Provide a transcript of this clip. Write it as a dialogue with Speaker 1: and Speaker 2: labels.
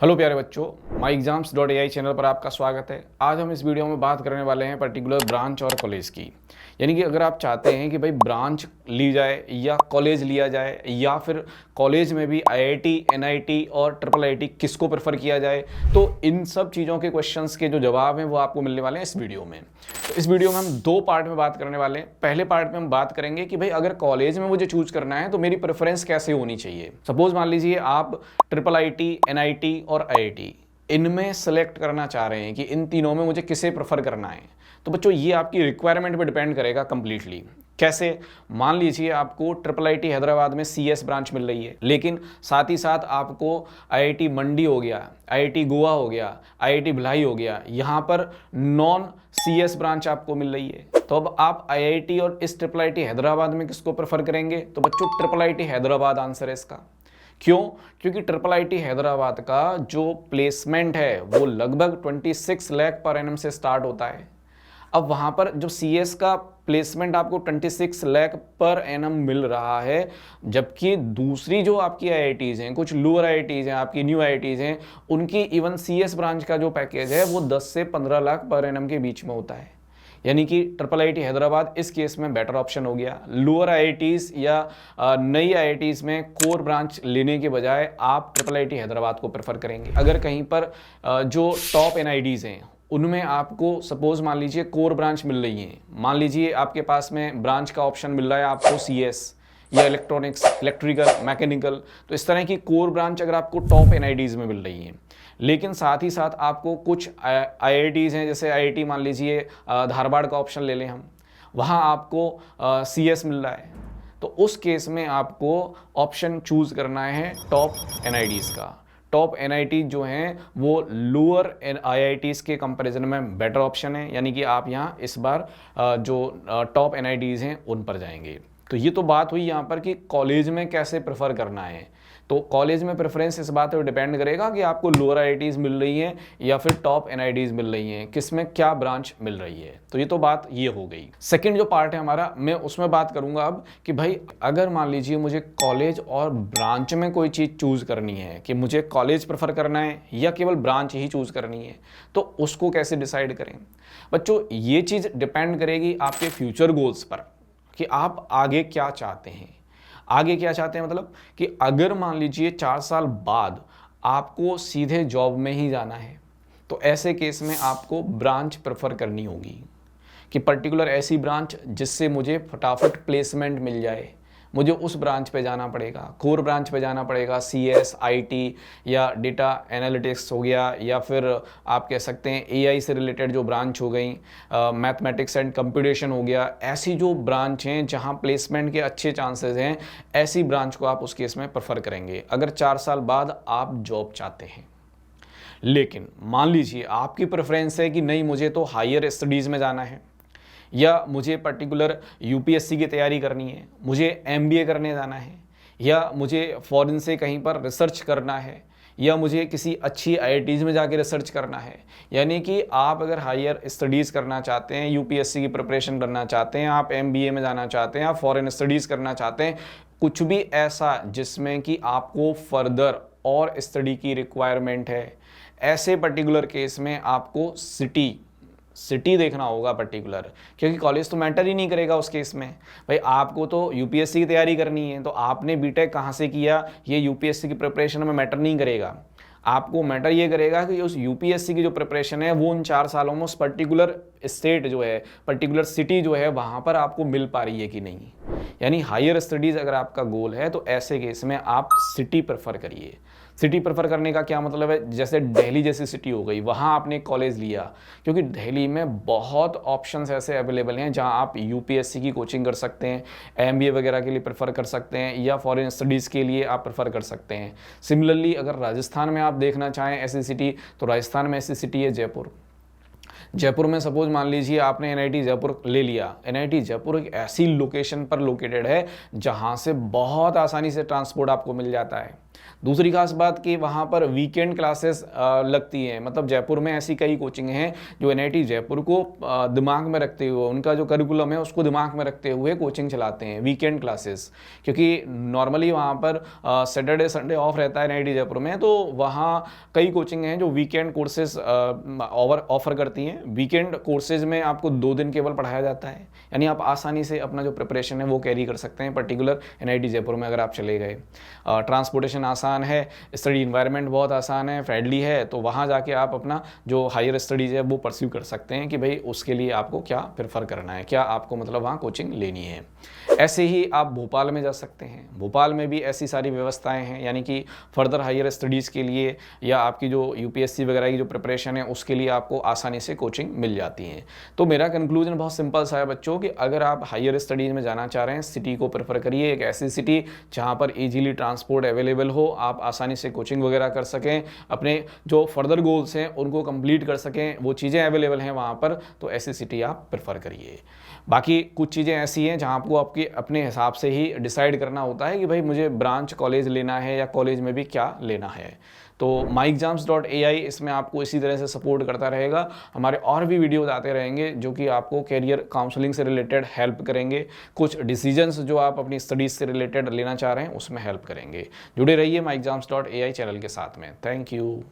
Speaker 1: Hello प्यारे बच्चों, my exams dot AI channel पर आपका स्वागत है। आज हम इस वीडियो में बात करने वाले हैं पर्टिकुलर ब्रांच और कॉलेज की। यानी कि अगर आप चाहते हैं कि भाई ब्रांच ली जाए या कॉलेज लिया जाए या फिर कॉलेज में भी IIT, NIT और IIIT किसको प्रेफर किया जाए, तो इन सब चीज़ों के क्वेश्चंस के जो जवाब हैं वो आपको मिलने वाले हैं इस वीडियो में। तो इस वीडियो में हम दो पार्ट में बात करने वाले हैं। पहले पार्ट में हम बात करेंगे कि भाई अगर कॉलेज में मुझे चूज करना है तो मेरी प्रेफरेंस कैसे होनी चाहिए। सपोज मान लीजिए आप IIIT, NIT और IIT इनमें सेलेक्ट करना चाह रहे हैं कि इन तीनों में मुझे किसे प्रेफर करना है, तो बच्चों ये आपकी रिक्वायरमेंट पे डिपेंड करेगा कंप्लीटली। कैसे? मान लीजिए आपको IIIT हैदराबाद में CS ब्रांच मिल रही है, लेकिन साथ ही साथ आपको IIT मंडी हो गया, IIT गोवा हो गया, IIT भिलाई हो गया, यहाँ पर नॉन CS ब्रांच आपको मिल रही है। तो अब आप IIT और इस IIIT हैदराबाद में किसको प्रेफर करेंगे? तो बच्चों IIIT हैदराबाद आंसर है इसका। क्यों? क्योंकि IIIT हैदराबाद का जो प्लेसमेंट है वो लगभग 26 लाख पर एनम से स्टार्ट होता है। अब वहां पर जो CS का प्लेसमेंट आपको 26 लाख पर एनम मिल रहा है, जबकि दूसरी जो आपकी IITs हैं, कुछ लोअर IITs हैं, आपकी न्यू IITs हैं, उनकी इवन CS ब्रांच का जो पैकेज है वो 10 से 15 लाख पर एनम के बीच में होता है। यानी कि IIIT हैदराबाद इस केस में बेटर ऑप्शन हो गया। लोअर IITs या नई IITs में कोर ब्रांच लेने के बजाय आप IIIT हैदराबाद को प्रेफर करेंगे। अगर कहीं पर जो टॉप NIDs हैं उनमें आपको सपोज मान लीजिए कोर ब्रांच मिल रही है, मान लीजिए आपके पास में ब्रांच का ऑप्शन मिल रहा है आपको CS या इलेक्ट्रॉनिक्स, इलेक्ट्रिकल, मैकेनिकल, तो इस तरह की कोर ब्रांच अगर आपको टॉप NIDs में मिल रही है, लेकिन साथ ही साथ आपको कुछ IITs हैं, जैसे IIT मान लीजिए धारवाड़ का ऑप्शन ले लें हम, वहाँ आपको CS मिल रहा है, तो उस केस में आपको ऑप्शन चूज करना है टॉप NIDs का। टॉप NIT जो हैं वो लोअर IITs के कंपैरिजन में बेटर ऑप्शन है, यानी कि आप यहाँ इस बार जो टॉप NITs हैं उन पर जाएंगे। तो ये तो बात हुई यहाँ पर कि कॉलेज में कैसे प्रेफर करना है। तो कॉलेज में प्रेफरेंस इस बात पर डिपेंड करेगा कि आपको लोअर IITs मिल रही हैं या फिर टॉप NITs मिल रही हैं, किस में क्या ब्रांच मिल रही है। तो ये तो बात ये हो गई। सेकंड जो पार्ट है हमारा, मैं उसमें बात करूंगा अब कि भाई अगर मान लीजिए मुझे कॉलेज और ब्रांच में कोई चीज़ चूज करनी है कि मुझे कॉलेज प्रेफर करना है या केवल ब्रांच ही चूज करनी है, तो उसको कैसे डिसाइड करें। बच्चों ये चीज़ डिपेंड करेगी आपके फ्यूचर गोल्स पर कि आप आगे क्या चाहते हैं। आगे क्या चाहते हैं मतलब कि अगर मान लीजिए 4 साल बाद आपको सीधे जॉब में ही जाना है, तो ऐसे केस में आपको ब्रांच प्रेफर करनी होगी कि पर्टिकुलर ऐसी ब्रांच जिससे मुझे फटाफट प्लेसमेंट मिल जाए, मुझे उस ब्रांच पे जाना पड़ेगा, कोर ब्रांच पे जाना पड़ेगा। CS, IT या डेटा एनालिटिक्स हो गया, या फिर आप कह सकते हैं AI से रिलेटेड जो ब्रांच हो गई, मैथमेटिक्स एंड कंप्यूटेशन हो गया। ऐसी जो ब्रांच हैं जहां प्लेसमेंट के अच्छे चांसेस हैं, ऐसी ब्रांच को आप उस केस में प्रेफर करेंगे अगर 4 साल बाद आप जॉब चाहते हैं। लेकिन मान लीजिए आपकी प्रेफरेंस है कि नहीं, मुझे तो हायर स्टडीज़ में जाना है, या मुझे पर्टिकुलर UPSC की तैयारी करनी है, मुझे MBA करने जाना है, या मुझे फॉरेन से कहीं पर रिसर्च करना है, या मुझे किसी अच्छी IITs में जाके रिसर्च करना है। यानी कि आप अगर हायर स्टडीज़ करना चाहते हैं, UPSC की प्रिपरेशन करना चाहते हैं, आप MBA में जाना चाहते हैं, आप फॉरेन स्टडीज़ करना चाहते हैं, कुछ भी ऐसा जिसमें कि आपको फर्दर और स्टडी की रिक्वायरमेंट है, ऐसे पर्टिकुलर केस में आपको सिटी देखना होगा पर्टिकुलर, क्योंकि कॉलेज तो मैटर ही नहीं करेगा उस केस में। भाई आपको तो UPSC की तैयारी करनी है, तो आपने BTech कहाँ से किया ये UPSC की प्रिपरेशन में मैटर नहीं करेगा। आपको मैटर ये करेगा कि उस UPSC की जो प्रिपरेशन है वो उन 4 सालों में उस पर्टिकुलर स्टेट जो है, पर्टिकुलर सिटी जो है, वहाँ पर आपको मिल पा रही है कि नहीं। यानी हायर स्टडीज़ अगर आपका गोल है तो ऐसे केस में आप सिटी प्रेफर करिए। सिटी प्रेफर करने का क्या मतलब है, जैसे दिल्ली जैसी सिटी हो गई, वहाँ आपने कॉलेज लिया, क्योंकि दिल्ली में बहुत ऑप्शंस ऐसे अवेलेबल हैं जहाँ आप UPSC की कोचिंग कर सकते हैं, MBA वगैरह के लिए प्रेफर कर सकते हैं, या फॉरेन स्टडीज़ के लिए आप प्रेफर कर सकते हैं। सिमिलरली अगर राजस्थान में आप देखना चाहें ऐसी सिटी, तो राजस्थान में ऐसी सिटी है जयपुर। जयपुर में सपोज मान लीजिए आपने NIT जयपुर ले लिया। NIT जयपुर एक ऐसी लोकेशन पर लोकेटेड है जहाँ से बहुत आसानी से ट्रांसपोर्ट आपको मिल जाता है। दूसरी खास बात कि वहाँ पर वीकेंड क्लासेस लगती हैं, मतलब जयपुर में ऐसी कई कोचिंग हैं जो एनआईटी जयपुर को दिमाग में रखते हुए, उनका जो करिकुलम है उसको दिमाग में रखते हुए कोचिंग चलाते हैं, वीकेंड क्लासेस। क्योंकि नॉर्मली वहाँ पर सैटरडे संडे ऑफ रहता है एनआईटी जयपुर में, तो वहाँ कई कोचिंग हैं जो वीकेंड कोर्सेज ऑफर करती हैं। वीकेंड कोर्सेज में आपको 2 दिन केवल पढ़ाया जाता है, यानी आप आसानी से अपना जो प्रिपरेशन है वो कैरी कर सकते हैं, पर्टिकुलर एनआईटी जयपुर में अगर आप चले गए। ट्रांसपोर्टेशन आसान है, स्टडी इन्वायरमेंट बहुत आसान है, फ्रेंडली है, तो वहाँ जाके आप अपना जो हायर स्टडीज़ है वो परस्यू कर सकते हैं कि भाई उसके लिए आपको क्या प्रेफर करना है, क्या आपको मतलब वहाँ कोचिंग लेनी है। ऐसे ही आप भोपाल में जा सकते हैं, भोपाल में भी ऐसी सारी व्यवस्थाएं हैं, यानी कि फर्दर हायर स्टडीज़ के लिए या आपकी जो यूपीएससी वगैरह की जो प्रिपरेशन है उसके लिए आपको आसानी से कोचिंग मिल जाती है। तो मेरा कंक्लूजन बहुत सिंपल सा है बच्चों कि अगर आप हायर स्टडीज़ में जाना चाह रहे हैं, सिटी को प्रेफर करिए, एक ऐसी सिटी जहाँ पर ईजिली ट्रांसपोर्ट अवेलेबल हो, आप आसानी से कोचिंग वगैरह कर सकें, अपने जो फर्दर गोल्स हैं उनको कंप्लीट कर सकें, वो चीज़ें अवेलेबल हैं वहाँ पर, तो ऐसी सिटी आप प्रेफर करिए। बाकी कुछ चीज़ें ऐसी हैं जहाँ आपको आपके अपने हिसाब से ही डिसाइड करना होता है कि भाई मुझे ब्रांच कॉलेज लेना है या कॉलेज में भी क्या लेना है। तो myexams.ai इसमें आपको इसी तरह से सपोर्ट करता रहेगा। हमारे और भी वीडियोज़ आते रहेंगे जो कि आपको कैरियर काउंसलिंग से रिलेटेड हेल्प करेंगे, कुछ डिसीजंस जो आप अपनी स्टडीज़ से रिलेटेड लेना चाह रहे हैं उसमें हेल्प करेंगे। जुड़े रहिए myexams.ai चैनल के साथ में। Thank you.